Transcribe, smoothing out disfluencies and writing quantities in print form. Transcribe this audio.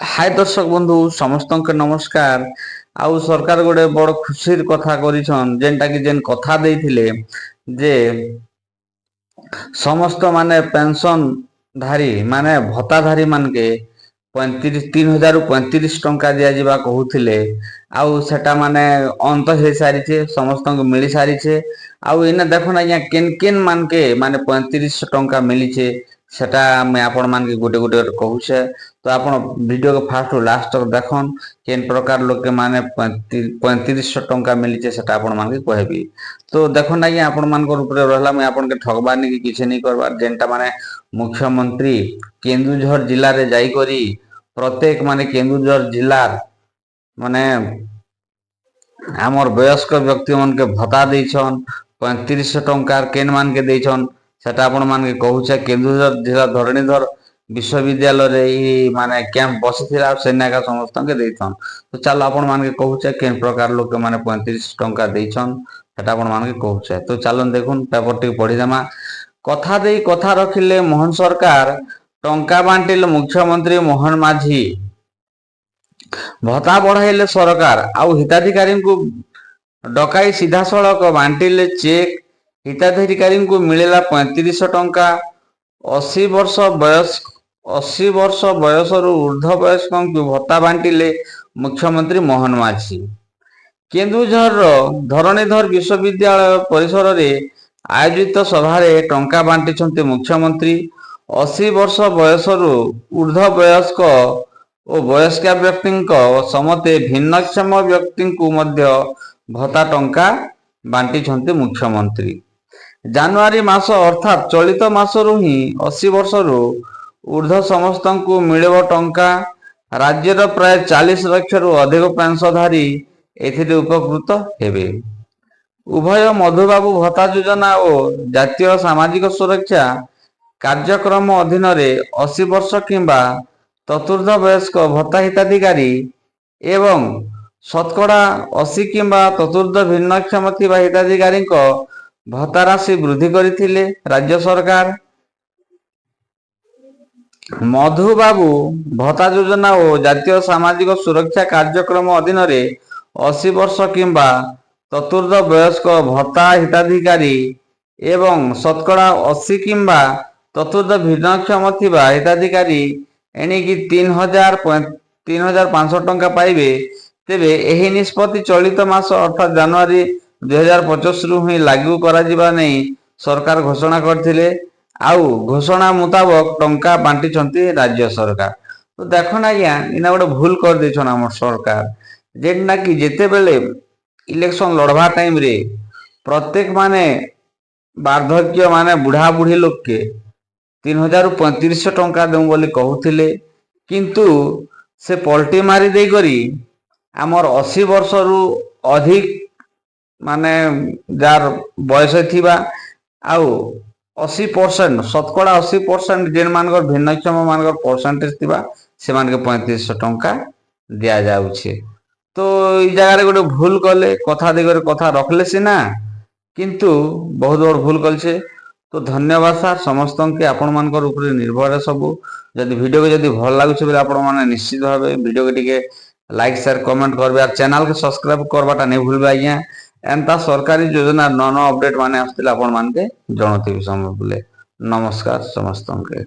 हाय दर्शक बंधु समस्त नमस्कार। आउ सरकार गोटे बड़ खुशी कथा करिछन जेनटा कि जेन कथा देइथिले जे समस्त माने पेंशन धारी माने भत्ताधारी मानके 3,000 रु 35 टंका दिया जिबा कहूथिले। आउ सेटा माने अंत हे सारिछे समस्त को मिली सारिछे। आउ इने देखो ना केन केन मानके माने 35 टंका मिलीछे सेटा मैं आपण मान के गोटे गोटे कहूछे। तो आपण वीडियो को फास्ट लास्ट तक देखन केन प्रकार लोक के माने 35 टंका मिलीछे सेटा आपण मान के कहबी। तो देखो ना आपण मान को ऊपर रहला मैं आपण के ठगबा नहीं कि किछ नहीं करबार जेनटा माने मुख्यमंत्री केन्दुझर जिल्ला रे जाई करी प्रत्येक माने केन्दुझर जिल्ला माने आमर वयस्क व्यक्ति मन के भत्ता देछन 35 टंका केन मान के देछन सेटा आपण मान के कहूछे। केन्दुझर जिला धरणीधर विश्वविद्यालय रे माने कैंप बसिथिला सेनाका समस्त के देछन। तो चलो आपण मान के कहूछे केन प्रकार लोक माने 35 टंका देछन सेटा आपण मान के कहूछे। तो चलो देखुन पेपर टी पढी देमा। कथा देई कथा रखिले मोहन सरकार टंका बांटिले मुख्यमंत्री मोहन माझी भत्ता बढ़ाइले सरकार आउ हिताधिकारी को डकाई सीधा सड़क बांटिले चेक। हिताधिकारी को मिलेला 35 टंका। 80 वर्ष बयस रु ऊर्ध्व वयस्क को भत्ता बांटिले मुख्यमंत्री मोहन माझी। केन्दुझर धरणीधर विश्वविद्यालय परिसर रे आयोजित सभारे टंका बांटी मुख्यमंत्री। 80 वर्ष बयस रु ऊर्ध्व वयस्क और वयस्क व्यक्ति समते भिन्नक्षम व्यक्ति को मध्य भत्ता टंका बांटी मुख्यमंत्री। जनवरी मास अर्थात चलित मासरु ही 80 वर्ष रु ऊर्ध्व समस्त को मिलिब टंका। राज्यर प्राय 40 लाख रु अधिक पेंशनधारी एथिरे उपकृत हेबे। उभय मधुबाबू भत्ता योजना और जातीय सामाजिक सुरक्षा कार्यक्रम अधीन रे 80 वर्ष किंबा चतुर्थ वयस्क भत्ता हिताधिकारी एवं शतकड़ा 80 किंबा चतुर्थ भिन्नक्षम थिबा हिताधिकारी भत्ता राशि वृद्धि करथिले राज्य सरकार। मधुबाबू भत्ता योजना और जातीय सामाजिक सुरक्षा कार्यक्रम अधीन रे 80 वर्ष किंबा चतुर्थ वयस्क भत्ता हिताधिकारी एवं शतकड़ा 80 किंबा चतुर्थ भिन्नक्षम थिबा हिताधिकारी एणिकी 3,500 टंका पाइबे। तेबे एही निष्पत्ति चलित मास अर्थात जनवरी 2025 रु ही लागू करा जिबा नै सरकार घोषणा करथिले। आउ घोषणा मुताबक टंका बांटी छंती राज्य सरकार। तो देखो ना इना गोटे भूल कर देछन हमर सरकार जेना कि जेते बेले इलेक्शन लड़वा टाइम रे प्रत्येक माने वार्धक्य माने बुढ़ा बुढ़ी लोक के 3,000 रु 35 टंका देउ बोली कहूथिले। किंतु से पलटी मारी दे करी आमर 80 वर्ष रु अधिक माने जार बयस थिबा आउ 80% शतकड़ा 80% जेन मानकर भिन्नक्षम मानकर परसेंटेज थिबा से मान के 35 टंका दिया जाउछे। तो ई जगह रे गोटे भूल कले कथा दिगरे कथा रखले सिना किंतु बहुत बड़ भूल कलछे। तो धन्यवाद सर समस्त के आपण मानकर ऊपर निर्भर सब। जदि वीडियो को जदि भल लागुछ बेले आपण माने निश्चित भाबे वीडियो के टिके लाइक शेयर कमेंट करबे और चैनल के सब्सक्राइब करबाटा नै भूलबे आज्ञा। एंता सरकारी योजना न अपडेट माने आस्तिला आपण मान के जनथिबे समय बोले। नमस्कार समस्त के।